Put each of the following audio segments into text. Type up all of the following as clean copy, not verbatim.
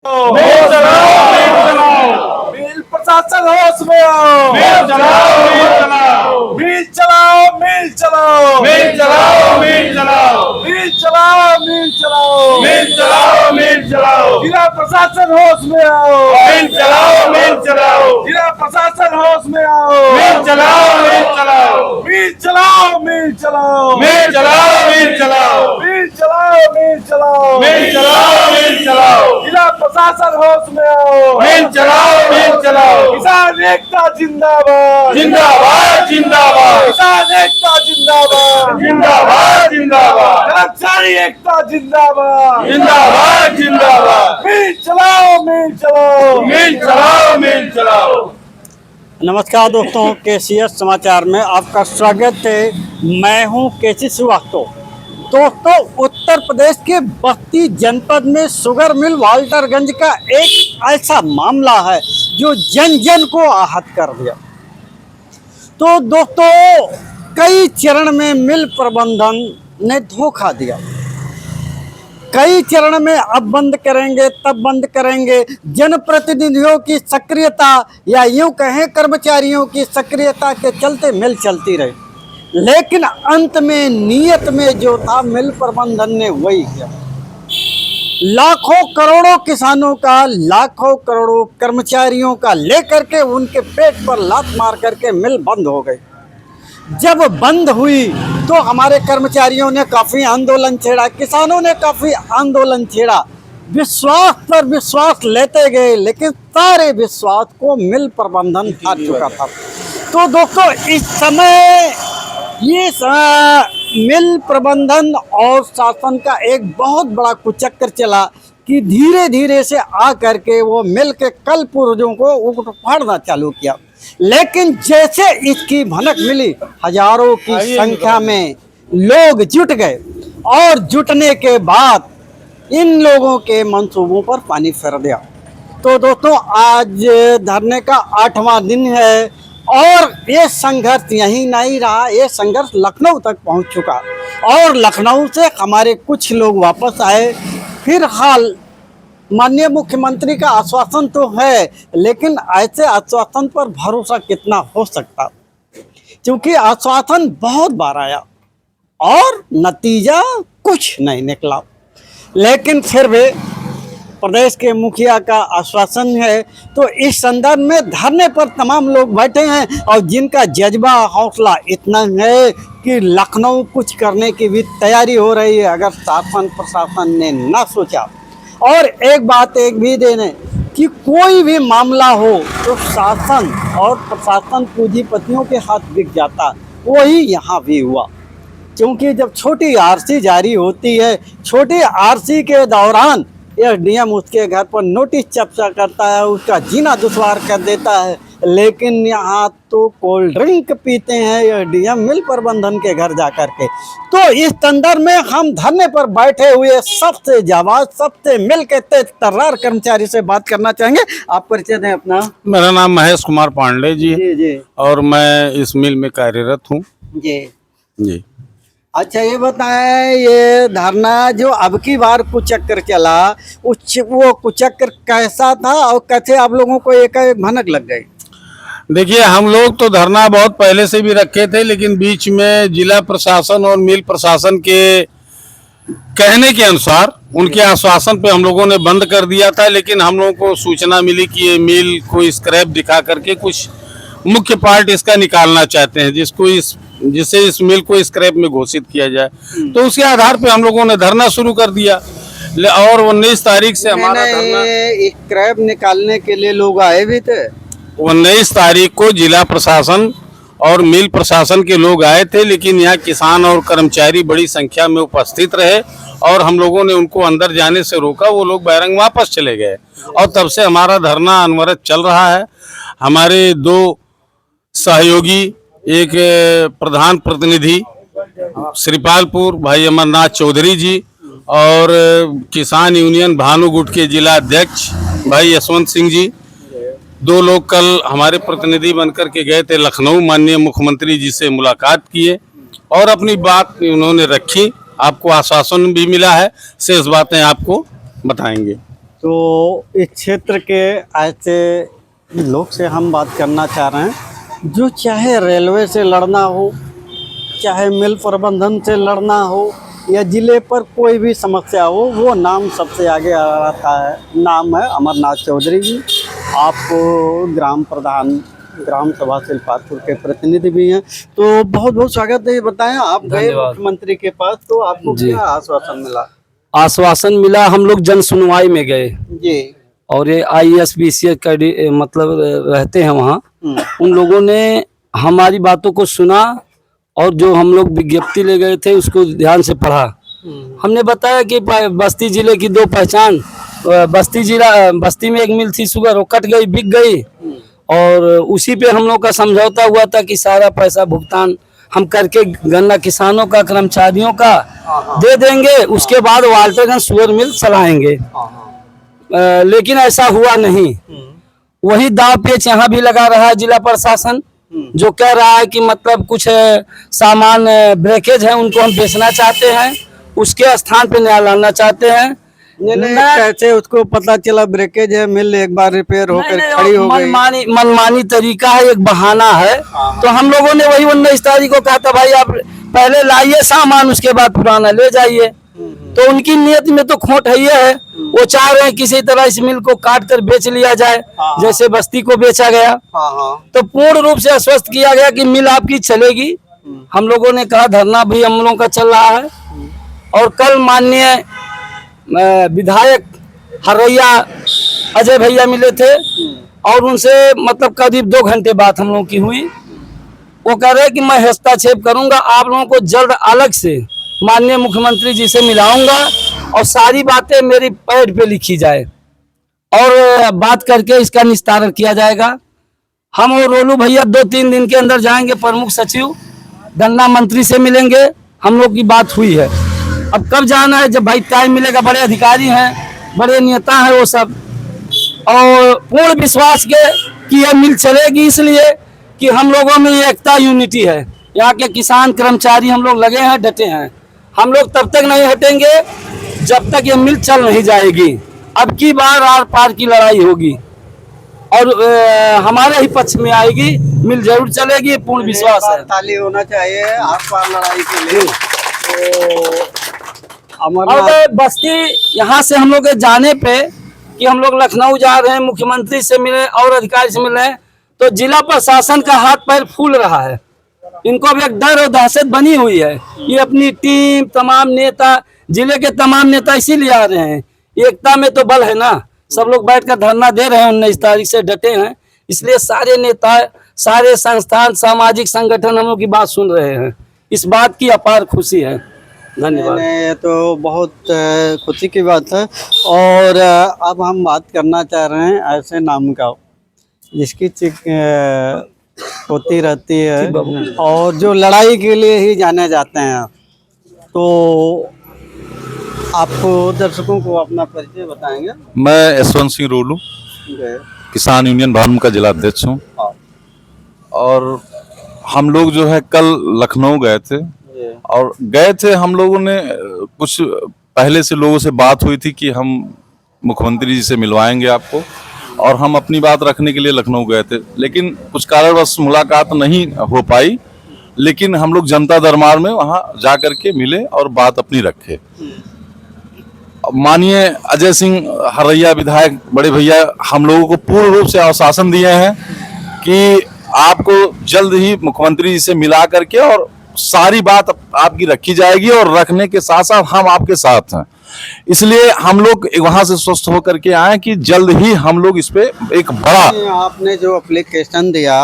मिल चलाओ, मिल चलाओ। मिल प्रशासन होश में आओ। मिल चलाओ, मिल चलाओ। मिल चलाओ, मिल चलाओ। मिल चलाओ, मिल चलाओ। मिल चलाओ, मिल चलाओ। मिल चलाओ, मिल चलाओ। जिला प्रशासन होश में आओ। मिल चलाओ, मिल चलाओ। जिला प्रशासन होश में आओ। मिल चलाओ, मिल चलाओ। मिल चलाओ, मिल चलाओ। मिल चलाओ, मिल चलाओ। मिल चलाओ, मिल चलाओ। मिल चलाओ, मिल चलाओ। जिला प्रशासन होश में आओ। मिल चलाओ, मिल चलाओ। किसान एकता जिंदाबाद। जिंदाबाद, जिंदाबाद। किसान एकता जिंदाबाद। जिंदाबाद, जिंदाबाद। कर्मचारी एकता जिंदाबाद। जिंदाबाद, जिंदाबाद। मिल चलाओ, मिल चलाओ। मिल चलाओ, मिल चलाओ। नमस्कार दोस्तों, केसीएस समाचार में आपका स्वागत है। मैं हूं केसी श्रीवास्तव। दोस्तों, उत्तर प्रदेश के बस्ती जनपद में शुगर मिल वाल्टरगंज का एक ऐसा मामला है जो जन जन को आहत कर दिया। तो दोस्तों, कई चरण में मिल प्रबंधन ने धोखा दिया। कई चरण में अब बंद करेंगे, तब बंद करेंगे। जनप्रतिनिधियों की सक्रियता या यूं कहें कर्मचारियों की सक्रियता के चलते मिल चलती रही, लेकिन अंत में नियत में जो था मिल प्रबंधन ने वही किया। लाखों करोड़ों किसानों का, लाखों करोड़ों कर्मचारियों का लेकर के उनके पेट पर लात मार करके मिल बंद हो गई। जब बंद हुई तो हमारे कर्मचारियों ने काफ़ी आंदोलन छेड़ा, किसानों ने काफ़ी आंदोलन छेड़ा, विश्वास पर विश्वास लेते गए, लेकिन सारे विश्वास को मिल प्रबंधन हार चुका था। तो दोस्तों, इस समय ये मिल प्रबंधन और शासन का एक बहुत बड़ा कुचक्कर चला कि धीरे धीरे से आ करके वो मिल के कल पुर्जों को उखाड़ना चालू किया। लेकिन जैसे इसकी भनक मिली, हजारों की संख्या में लोग जुट गए और जुटने के बाद इन लोगों के मंसूबों पर पानी फिर दिया। तो दोस्तों, आज धरने का 8वां दिन है और ये संघर्ष यहीं नहीं रहा, ये संघर्ष लखनऊ तक पहुंच चुका और लखनऊ से हमारे कुछ लोग वापस आए। फिलहाल माननीय मुख्यमंत्री का आश्वासन तो है, लेकिन ऐसे आश्वासन पर भरोसा कितना हो सकता, क्योंकि आश्वासन बहुत बार आया और नतीजा कुछ नहीं निकला। लेकिन फिर भी प्रदेश के मुखिया का आश्वासन है, तो इस संदर्भ में धरने पर तमाम लोग बैठे हैं और जिनका जज्बा हौसला इतना है कि लखनऊ कुछ करने की भी तैयारी हो रही है अगर शासन प्रशासन ने ना सोचा। और एक बात एक भी देने कि कोई भी मामला हो तो शासन और प्रशासन पूंजीपतियों के हाथ बिक जाता, वही यहाँ भी हुआ। क्योंकि जब छोटी आरसी जारी होती है, छोटी आरसी के दौरान एसडीएम उसके घर पर नोटिस चपचा करता है, उसका जीना दुश्वार कर देता है। लेकिन यहाँ तो कोल्ड ड्रिंक पीते हैं एसडीएम मिल प्रबंधन के घर जा कर के। तो इस संदर्भ में हम धरने पर बैठे हुए सबसे जाबाज, सबसे मिल के तेज तर्रार कर्मचारी से बात करना चाहेंगे। आप परिचय दें अपना। मेरा नाम महेश कुमार पांडे जी, जी और मैं इस मिल में कार्यरत हूँ जी जी। अच्छा, ये बताएं, ये धरना जो अब की बार कुचक्कर चला, वो कुचक्कर कैसा था और कैसे आप लोगों को एक भनक लग गई? देखिए, हम लोग तो धरना बहुत पहले से भी रखे थे, लेकिन बीच में जिला प्रशासन और मिल प्रशासन के कहने के अनुसार उनके आश्वासन पे हम लोगों ने बंद कर दिया था। लेकिन हम लोगों को सूचना मिली कि ये मिल को स्क्रैप दिखा करके कुछ मुख्य पार्ट इसका निकालना चाहते हैं, जिससे इस मिल को स्क्रैप में घोषित किया जाए। तो उसके आधार पे हम लोगों ने धरना शुरू कर दिया और 19 तारीख से हमारा धरना। स्क्रैप निकालने के लिए लोग आए भी थे। 19 तारीख को जिला प्रशासन और मिल प्रशासन के लोग आए थे, लेकिन यहाँ किसान और कर्मचारी बड़ी संख्या में उपस्थित रहे और हम लोगों ने उनको अंदर जाने से रोका। वो लोग बहिरंग वापस चले गए और तब से हमारा धरना अनवरत चल रहा है। हमारे 2 सहयोगी, एक प्रधान प्रतिनिधि श्रीपालपुर भाई अमरनाथ चौधरी जी और किसान यूनियन भानुगुट के जिला अध्यक्ष भाई यशवंत सिंह जी, 2 लोग कल हमारे प्रतिनिधि बनकर के गए थे लखनऊ। माननीय मुख्यमंत्री जी से मुलाकात किए और अपनी बात उन्होंने रखी। आपको आश्वासन भी मिला है, शेष बातें आपको बताएंगे। तो इस क्षेत्र के ऐसे लोग से हम बात करना चाह रहे हैं जो चाहे रेलवे से लड़ना हो, चाहे मिल प्रबंधन से लड़ना हो, या जिले पर कोई भी समस्या हो, वो नाम सबसे आगे आता है। नाम है अमरनाथ चौधरी जी। आप ग्राम प्रधान ग्राम सभा शिल्पापुर के प्रतिनिधि भी हैं, तो बहुत बहुत स्वागत है। ये बताएं, आप गए मुख्यमंत्री के पास तो आपको क्या आश्वासन मिला? आश्वासन मिला, हम लोग जन सुनवाई में गए जी, और ये IAS BCS का मतलब रहते हैं वहाँ, उन लोगों ने हमारी बातों को सुना और जो हम लोग विज्ञप्ति ले गए थे उसको ध्यान से पढ़ा। हमने बताया कि बस्ती जिले की दो पहचान, बस्ती में एक मिल थी शुगर, वो कट गई, बिक गई, और उसी पे हम लोग का समझौता हुआ था कि सारा पैसा भुगतान हम करके गन्ना किसानों का, कर्मचारियों का दे देंगे, उसके बाद वाल्टरगंज शुगर मिल चलाएंगे। लेकिन ऐसा हुआ नहीं। वही दाव पेच यहाँ भी लगा रहा है जिला प्रशासन, जो कह रहा है कि मतलब कुछ सामान ब्रेकेज है उनको हम बेचना चाहते हैं, उसके स्थान पे नया लाना चाहते हैं। कैसे उसको पता चला ब्रेकेज है? मिल एक बार रिपेयर होकर खड़ी हो गई। मनमानी तरीका है, एक बहाना है। तो हम लोगों ने वही 19 तारीख को कहा था, भाई आप पहले लाइए सामान, उसके बाद पुराना ले जाइए। तो उनकी नियत में तो खोट है। वो चाह रहे हैं किसी तरह इस मिल को काट कर बेच लिया जाए, जैसे बस्ती को बेचा गया। तो पूर्ण रूप से आश्वस्त किया गया कि मिल आपकी चलेगी। हम लोगों ने कहा धरना भी हम लोगों का चल रहा है। और कल माननीय विधायक हरैया अजय भैया मिले थे और उनसे मतलब करीब 2 घंटे बात हम लोगों की हुई। वो कह रहे कि मैं हस्तक्षेप करूंगा, आप लोगों को जल्द अलग से माननीय मुख्यमंत्री जी से मिलाऊंगा और सारी बातें मेरी पैड पे लिखी जाए और बात करके इसका निस्तारण किया जाएगा। हम और रोलू भैया 2-3 दिन के अंदर जाएंगे, प्रमुख सचिव गन्ना मंत्री से मिलेंगे, हम लोग की बात हुई है। अब कब जाना है, जब भाई टाइम मिलेगा। बड़े अधिकारी हैं, बड़े नेता हैं वो सब, और पूर्ण विश्वास के कि यह मिल चलेगी, इसलिए कि हम लोगों में एकता, यूनिटी है। यहाँ के किसान कर्मचारी हम लोग लगे हैं, डटे हैं। हम लोग तब तक नहीं हटेंगे जब तक ये मिल चल नहीं जाएगी। अब की बार आर पार की लड़ाई होगी और हमारे ही पक्ष में आएगी, मिल जरूर चलेगी, पूर्ण विश्वास है। ताली होना चाहिए आर पार लड़ाई के लिए। तो और बस्ती यहाँ से हम लोग के जाने पे कि हम लोग लखनऊ जा रहे हैं, मुख्यमंत्री से मिले और अधिकारी से मिले, तो जिला प्रशासन का हाथ पैर फूल रहा है। इनको भी एक डर और दहशत बनी हुई है। ये अपनी टीम, तमाम नेता, जिले के तमाम नेता इसीलिए आ रहे हैं। एकता में तो बल है ना। सब लोग बैठकर धरना दे रहे हैं, 19 तारीख से डटे हैं। इसलिए सारे नेता, सारे संस्थान, सामाजिक संगठन हम लोग की बात सुन रहे हैं। इस बात की अपार खुशी है। धन्यवाद। ये तो बहुत खुशी की बात है। और अब हम बात करना चाह रहे हैं ऐसे नाम का जिसकी होती रहती है और जो लड़ाई के लिए ही जाने जाते हैं। तो आपको दर्शकों को अपना परिचय बताएंगे? मैं यशवंत सिंह रोलू, किसान यूनियन भानु का जिला अध्यक्ष हूँ। और हम लोग जो है कल लखनऊ गए थे और हम लोगों ने कुछ पहले से लोगों से बात हुई थी कि हम मुख्यमंत्री जी से मिलवाएंगे आपको, और हम अपनी बात रखने के लिए लखनऊ गए थे। लेकिन कुछ कारणवश मुलाकात नहीं हो पाई, लेकिन हम लोग जनता दरबार में वहां जा करके मिले और बात अपनी रखे। माननीय अजय सिंह हरैया विधायक बड़े भैया हम लोगों को पूर्ण रूप से आश्वासन दिए हैं कि आपको जल्द ही मुख्यमंत्री जी से मिला करके और सारी बात आपकी रखी जाएगी, और रखने के साथ साथ हम आपके साथ हैं। इसलिए हम लोग वहां से स्वस्थ होकर के आए कि जल्द ही हम लोग इस पे एक बड़ा। आपने जो एप्लीकेशन दिया,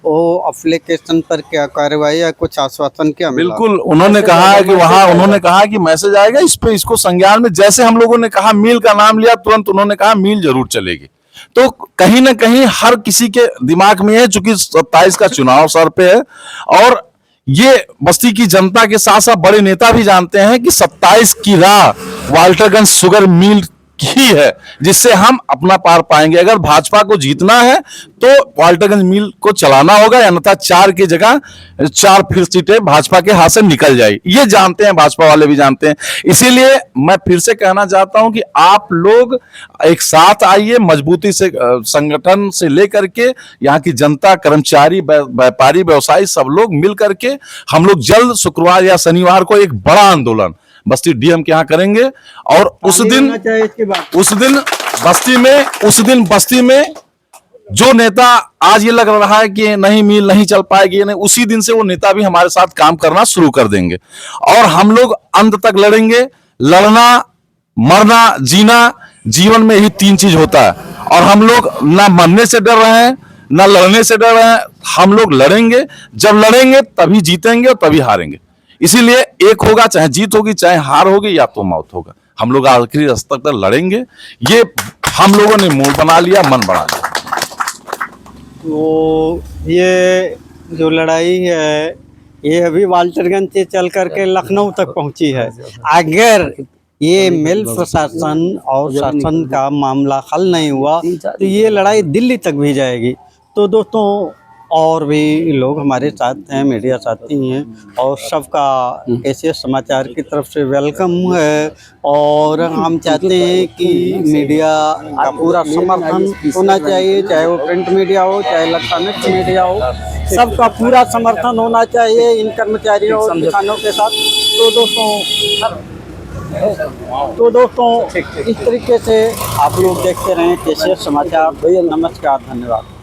वो एप्लीकेशन पर क्या कार्रवाई या कुछ आश्वासन क्या मिला? बिल्कुल, उन्होंने कहा है कि वहाँ उन्होंने कहा कि मैसेज आएगा इस पे, इसको संज्ञान में। जैसे हम लोगों ने कहा मिल का नाम लिया, तुरंत उन्होंने कहा मिल जरूर चलेगी। तो कहीं ना कहीं हर किसी के दिमाग में है, चूंकि 27 का चुनाव सर पे है, और ये बस्ती की जनता के साथ साथ बड़े नेता भी जानते हैं कि 27 की राह वाल्टरगंज शुगर मिल की है जिससे हम अपना पार पाएंगे। अगर भाजपा को जीतना है तो वाल्टरगंज मिल को चलाना होगा, अन्यथा 4 की जगह 4 फिर सीटें भाजपा के हाथ से निकल जाएगी। ये जानते हैं, भाजपा वाले भी जानते हैं। इसीलिए मैं फिर से कहना चाहता हूं कि आप लोग एक साथ आइए, मजबूती से संगठन से लेकर के यहाँ की जनता, कर्मचारी, व्यापारी, व्यवसायी सब लोग मिल करके हम लोग जल्द शुक्रवार या शनिवार को एक बड़ा आंदोलन बस्ती डीएम के यहाँ करेंगे। और उस दिन बस्ती में जो नेता आज ये लग रहा है कि नहीं मिल नहीं चल पाएगी, नहीं, उसी दिन से वो नेता भी हमारे साथ काम करना शुरू कर देंगे और हम लोग अंत तक लड़ेंगे। लड़ना, मरना, जीना, जीवन में ही 3 चीज होता है और हम लोग ना मरने से डर रहे हैं ना लड़ने से डर रहे हैं। हम लोग लड़ेंगे, जब लड़ेंगे तभी जीतेंगे और तभी हारेंगे। इसीलिए एक होगा, चाहे जीत होगी चाहे हार होगी या तो मौत होगा, हम लोग आखिरी रास्ते तक लड़ेंगे। ये हम लोगों ने मूड बना लिया, मन बना लिया। तो ये जो लड़ाई है ये अभी वाल्टरगंज से चल करके लखनऊ तक पहुंची है। अगर ये मिल प्रशासन और शासन का मामला हल नहीं हुआ तो ये लड़ाई दिल्ली तक भी जाएगी। तो दोस्तों और भी लोग हमारे साथ हैं, मीडिया साथी हैं और सबका केसीएस समाचार की तरफ से वेलकम है। और हम चाहते हैं कि मीडिया का पूरा समर्थन होना चाहिए, चाहे वो प्रिंट मीडिया हो चाहे इलेक्ट्रॉनिक मीडिया हो, सबका पूरा समर्थन होना चाहिए इन कर्मचारियों और किसानों के साथ। तो दोस्तों इस तरीके से आप लोग देखते रहें केसीएस समाचार। नमस्कार, धन्यवाद।